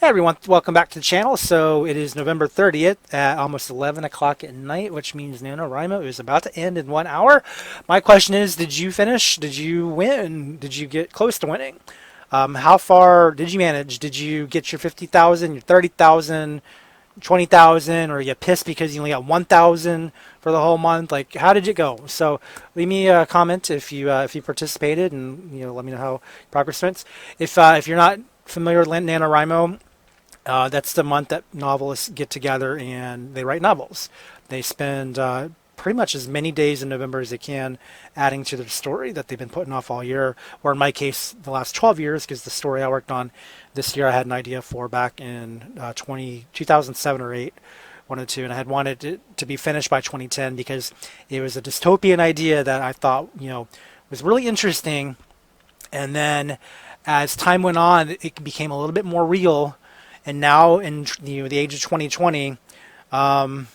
Hey everyone, welcome back to the channel. So it is November 30th at almost 11 o'clock at night, which means NaNoWriMo is about to end in 1 hour. My question is, did you finish? Did you win? Did you get close to winning? How far did you manage? Did you get your 50,000, your 30,000, 20,000, or you pissed because you only got 1,000 for the whole month? Like, how did it go? So leave me a comment if you participated, and let me know how progress went. If you're not familiar with NaNoWriMo, that's the month that novelists get together and they write novels. They spend pretty much as many days in November as they can adding to their story that they've been putting off all year, or in my case, the last 12 years, because the story I worked on this year I had an idea for back in 2007 or 8, one of the two, and I had wanted it to be finished by 2010 because it was a dystopian idea that I thought, was really interesting. And then as time went on, it became a little bit more real, and now in the age of 2020, um,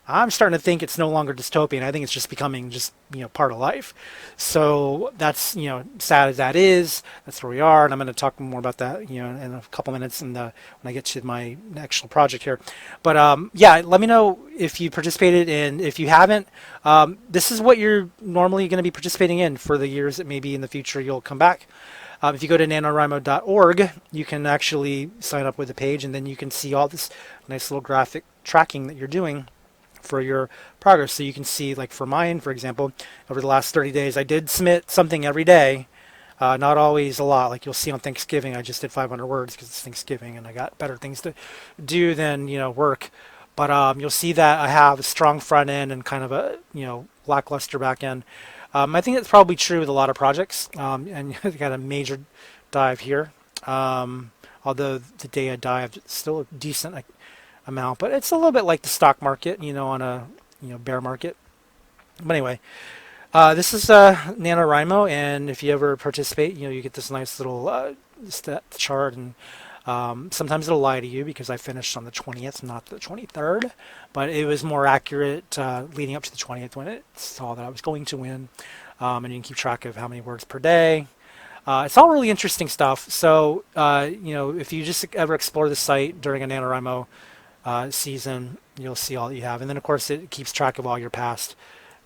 I'm starting to think it's no longer dystopian. I think it's just becoming just part of life. So that's sad as that is. That's where we are, and I'm going to talk more about that in a couple minutes when I get to my actual project here. But yeah, let me know if you participated, and if you haven't, this is what you're normally going to be participating in for the years that maybe in the future you'll come back. If you go to NaNoWriMo.org, you can actually sign up with the page, and then you can see all this nice little graphic tracking that you're doing for your progress. So you can see, like for mine, for example, over the last 30 days, I did submit something every day. Not always a lot. Like you'll see on Thanksgiving, I just did 500 words because it's Thanksgiving, and I got better things to do than work. But you'll see that I have a strong front end and kind of a lackluster back end. I think that's probably true with a lot of projects, and I got a major dive here. Although the day I dived, it's still a decent amount, but it's a little bit like the stock market, on a bear market. But anyway, this is NaNoWriMo, and if you ever participate, you get this nice little stat chart, and sometimes it'll lie to you because I finished on the 20th, not the 23rd, but it was more accurate leading up to the 20th when it saw that I was going to win, and you can keep track of how many words per day. It's all really interesting stuff. So, if you just ever explore the site during a NaNoWriMo season, you'll see all that you have. And then, of course, it keeps track of all your past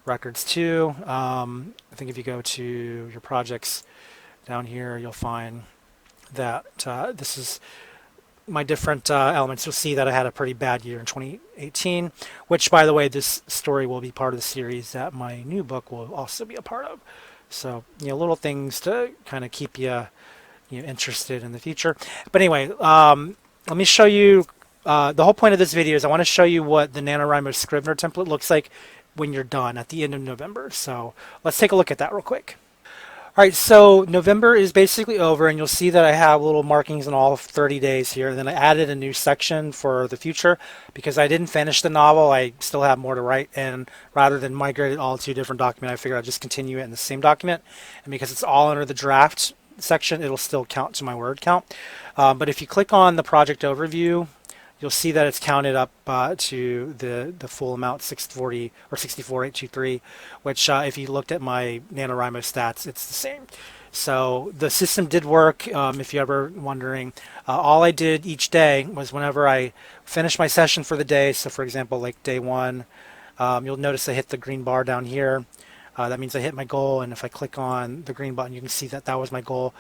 records, too. I think if you go to your projects down here, you'll find that this is my different elements. You'll see that I had a pretty bad year in 2018, which, by the way, this story will be part of the series that my new book will also be a part of. So, little things to kind of keep you, interested in the future. But anyway, let me show you. The whole point of this video is I want to show you what the NaNoWriMo Scrivener template looks like when you're done at the end of November. So let's take a look at that real quick. All right, so November is basically over, and you'll see that I have little markings in all 30 days here. And then I added a new section for the future because I didn't finish the novel. I still have more to write, and rather than migrate it all to a different document, I figured I'd just continue it in the same document. And because it's all under the draft section, it'll still count to my word count. But if you click on the project overview, you'll see that it's counted up to the full amount, 640 or 64823, which if you looked at my NaNoWriMo stats, it's the same. So the system did work. If you're ever wondering, all I did each day was whenever I finished my session for the day. So for example, like day one, you'll notice I hit the green bar down here. That means I hit my goal. And if I click on the green button, you can see that that was my goal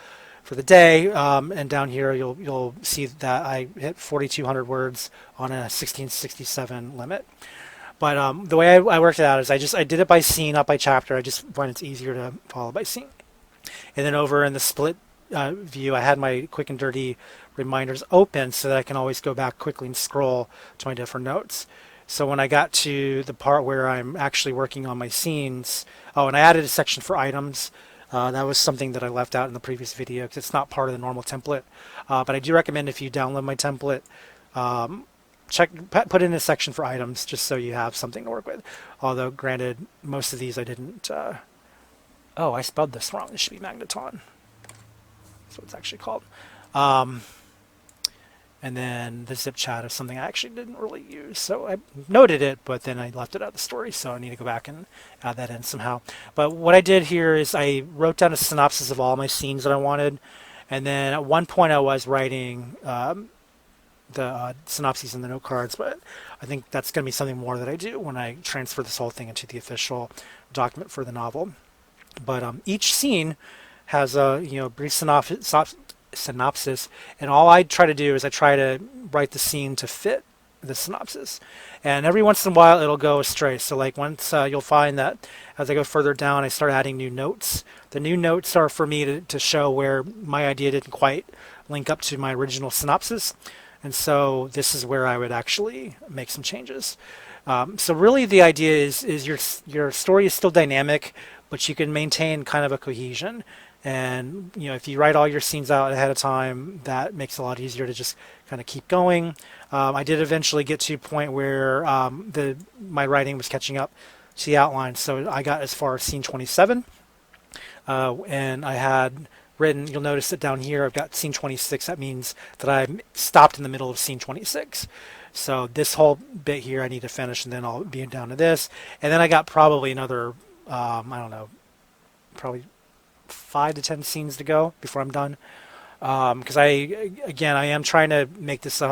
for the day, and down here you'll see that I hit 4,200 words on a 1667 limit. But the way I worked it out is I did it by scene, not by chapter. I just find it's easier to follow by scene. And then over in the split view, I had my quick and dirty reminders open so that I can always go back quickly and scroll to my different notes. So when I got to the part where I'm actually working on my scenes, and I added a section for items. That was something that I left out in the previous video because it's not part of the normal template. But I do recommend if you download my template, put in a section for items just so you have something to work with. Although, granted, most of these I didn't. Oh, I spelled this wrong. This should be magneton. That's what it's actually called. And then the zip chat is something I actually didn't really use. So I noted it, but then I left it out of the story. So I need to go back and add that in somehow. But what I did here is I wrote down a synopsis of all my scenes that I wanted. And then at one point I was writing the synopses and the note cards, but I think that's going to be something more that I do when I transfer this whole thing into the official document for the novel. But each scene has a brief synopsis, and all I try to do is I try to write the scene to fit the synopsis. And every once in a while it'll go astray. So like once you'll find that as I go further down, I start adding new notes. The new notes are for me to show where my idea didn't quite link up to my original synopsis. And so this is where I would actually make some changes. So really the idea is your story is still dynamic, but you can maintain kind of a cohesion. And if you write all your scenes out ahead of time, that makes it a lot easier to just kind of keep going. I did eventually get to a point where my writing was catching up to the outline, so I got as far as scene 27, and I had written. You'll notice that down here I've got scene 26. That means that I stopped in the middle of scene 26. So this whole bit here I need to finish, and then I'll be down to this, and then I got probably another I don't know, probably 5 to 10 scenes to go before I'm done. Because I am trying to make this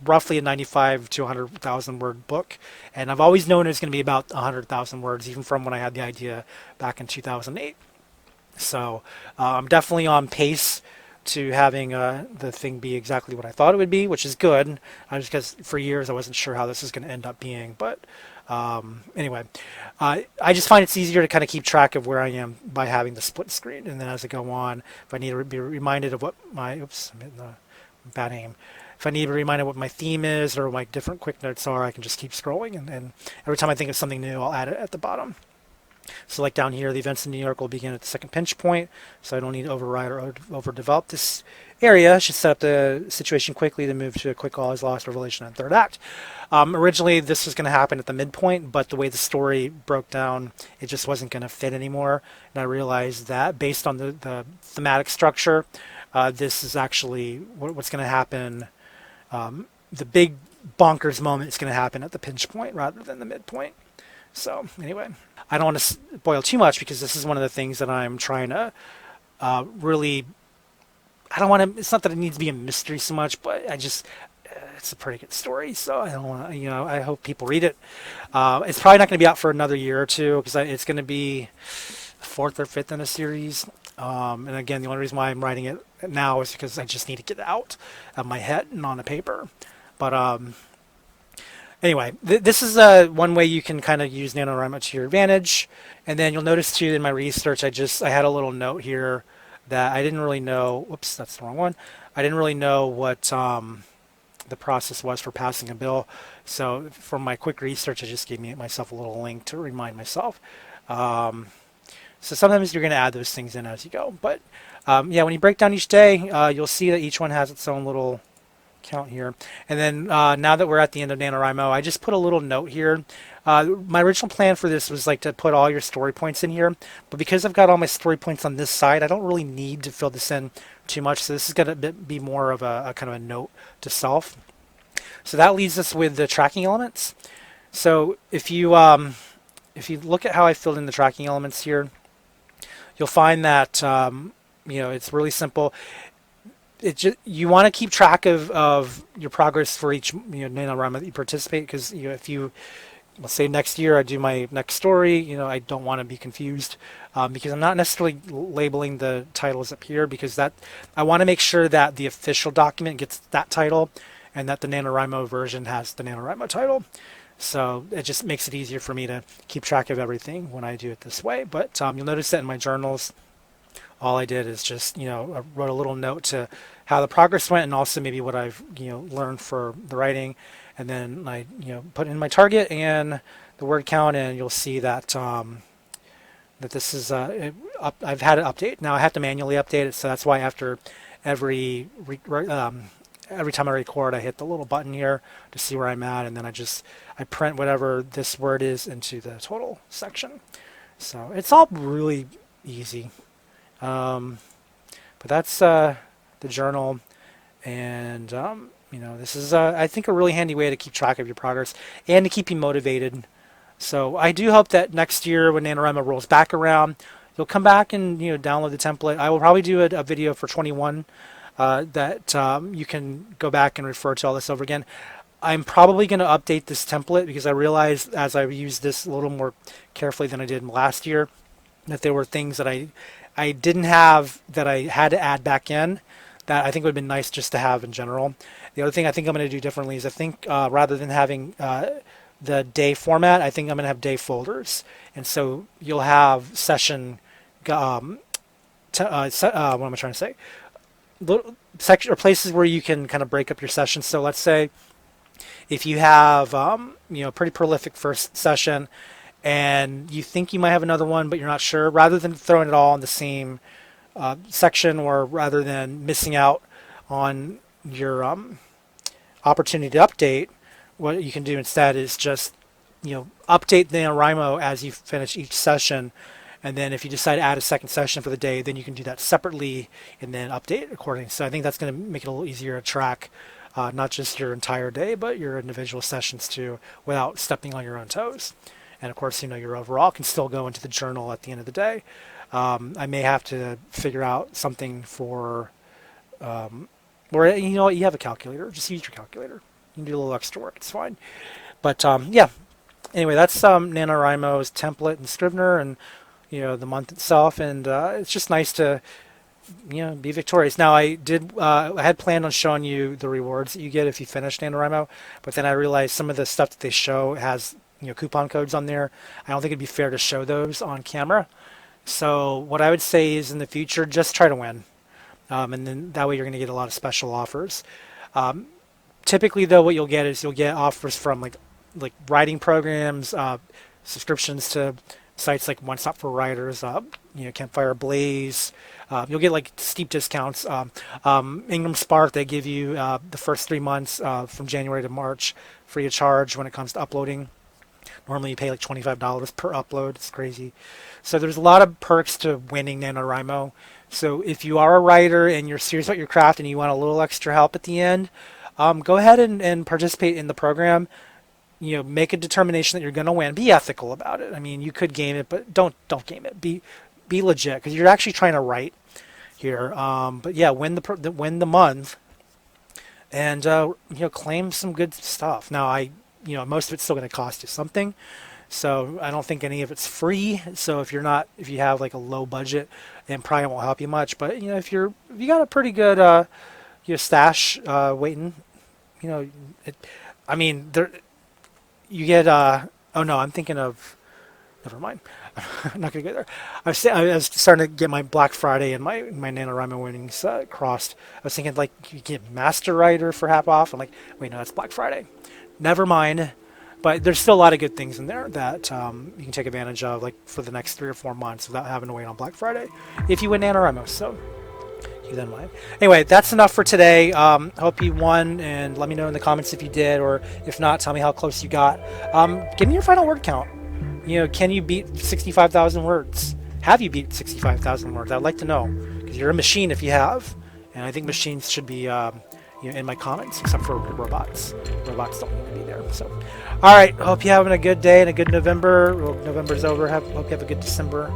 roughly a 95 to 100,000 word book, and I've always known it's going to be about 100,000 words, even from when I had the idea back in 2008. So I'm definitely on pace to having the thing be exactly what I thought it would be, which is good. Just because for years I wasn't sure how this is going to end up being, but anyway, I just find it's easier to kind of keep track of where I am by having the split screen, and then as I go on, if I need to be reminded of what my I'm hitting the bad aim. If I need to be reminded what my theme is or what my different quick notes are, I can just keep scrolling, and every time I think of something new, I'll add it at the bottom. So like down here, the events in New York will begin at the second pinch point, so I don't need to override or overdevelop this area. I should set up the situation quickly to move to a quick all is lost revelation in third act. Originally, this was going to happen at the midpoint, but the way the story broke down, it just wasn't going to fit anymore. And I realized that based on the thematic structure, this is actually what's going to happen. The big bonkers moment is going to happen at the pinch point rather than the midpoint. So anyway, I don't want to spoil too much because this is one of the things that I'm trying to really. I don't want to. It's not that it needs to be a mystery so much, but it's a pretty good story. So I don't want to. I hope people read it. It's probably not going to be out for another year or two because it's going to be fourth or fifth in a series. And again, the only reason why I'm writing it now is because I just need to get it out of my head and on a paper. But anyway, this is one way you can kind of use NaNoWriMo to your advantage. And then you'll notice too in my research, I had a little note here that I didn't really know. Whoops, that's the wrong one. I didn't really know what the process was for passing a bill. So for my quick research, I just gave myself a little link to remind myself. So sometimes you're going to add those things in as you go. But yeah, when you break down each day, you'll see that each one has its own little count here. And then now that we're at the end of NaNoWriMo, I just put a little note here. My original plan for this was like to put all your story points in here, but because I've got all my story points on this side, I don't really need to fill this in too much. So this is going to be more of a kind of a note to self. So that leaves us with the tracking elements. So if you look at how I filled in the tracking elements here, you'll find that it's really simple. You want to keep track of your progress for each NaNoWriMo that you participate, because if you, let's say next year I do my next story, I don't want to be confused because I'm not necessarily labeling the titles up here, because I want to make sure that the official document gets that title and that the NaNoWriMo version has the NaNoWriMo title. So it just makes it easier for me to keep track of everything when I do it this way. But you'll notice that in my journals, all I did is just, I wrote a little note to how the progress went and also maybe what I've, learned for the writing. And then I, put in my target and the word count, and you'll see that that this is, I've had it update. Now I have to manually update it, so that's why after every time I record, I hit the little button here to see where I'm at, and then I print whatever this word is into the total section. So it's all really easy. But that's the journal, and this is I think a really handy way to keep track of your progress and to keep you motivated. So I do hope that next year when NaNoWriMo rolls back around, you'll come back and download the template. I will probably do a video for 21 that you can go back and refer to all this over again. I'm probably going to update this template because I realized as I used this a little more carefully than I did last year that there were things that I didn't have that I had to add back in that I think would have been nice just to have in general. The other thing I think I'm going to do differently is I think rather than having the day format, I think I'm going to have day folders. And so you'll have session, what am I trying to say? Little section or places where you can kind of break up your sessions. So let's say if you have pretty prolific first session and you think you might have another one but you're not sure, rather than throwing it all in the same section, or rather than missing out on your opportunity to update, what you can do instead is just update the NaNoWriMo as you finish each session. And then if you decide to add a second session for the day, then you can do that separately and then update accordingly. So I think that's going to make it a little easier to track not just your entire day, but your individual sessions too, without stepping on your own toes. And of course, your overall can still go into the journal at the end of the day. I may have to figure out something for, where you have a calculator. Just use your calculator. You can do a little extra work. It's fine. But yeah. Anyway, that's NaNoWriMo's template and Scrivener and the month itself, and it's just nice to be victorious. Now I had planned on showing you the rewards that you get if you finish NaNoWriMo, but then I realized some of the stuff that they show has coupon codes on there. I don't think it'd be fair to show those on camera. So what I would say is in the future, just try to win, and then that way you're going to get a lot of special offers. Typically though, what you'll get is offers from like writing programs, subscriptions to sites like One Stop for Writers, Campfire Blaze. You'll get like steep discounts. Ingram Spark, they give you the first 3 months from January to March free of charge when it comes to uploading. Normally you pay like $25 per upload. It's crazy. So there's a lot of perks to winning NaNoWriMo. So if you are a writer and you're serious about your craft and you want a little extra help at the end, go ahead and participate in the program. Make a determination that you're going to win. Be ethical about it. I mean, you could game it, but don't game it. Be legit, because you're actually trying to write here. But yeah, win the month, and claim some good stuff. Now most of it's still going to cost you something, so I don't think any of it's free. So if you have like a low budget, then probably won't help you much. But if you got a pretty good stash waiting, you get, oh no, I'm thinking of, never mind. I'm not going to go there. I was starting to get my Black Friday and my NaNoWriMo winnings crossed. I was thinking like you get Master Writer for half off. I'm like, wait, no, that's Black Friday. Never mind. But there's still a lot of good things in there that you can take advantage of like for the next 3 or 4 months without having to wait on Black Friday if you win NaNoWriMo. So keep that in mind. Anyway, that's enough for today. Hope you won, and let me know in the comments if you did, or if not, tell me how close you got. Give me your final word count. Can you beat 65,000 words? Have you beat 65,000 words? I'd like to know, because you're a machine if you have, and I think machines should be in my comments, except for robots. Robots don't need to be there. So, all right. Hope you're having a good day and a good November. Well, November's over. Hope you have a good December.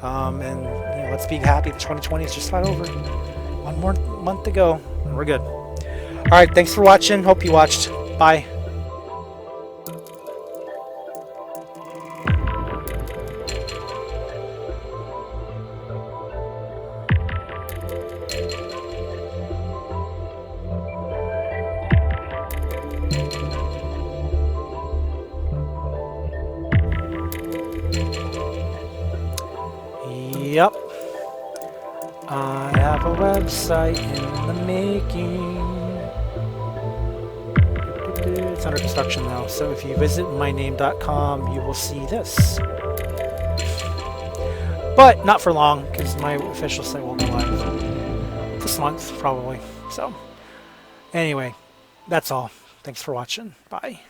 And let's be happy that 2020 is just about over. One more month to go, and we're good. All right, thanks for watching. Hope you watched. Bye. Yep. I have a website in the making. It's under construction now, so if you visit myname.com, you will see this. But not for long, because my official site will go live this month, probably. So, anyway, that's all. Thanks for watching. Bye.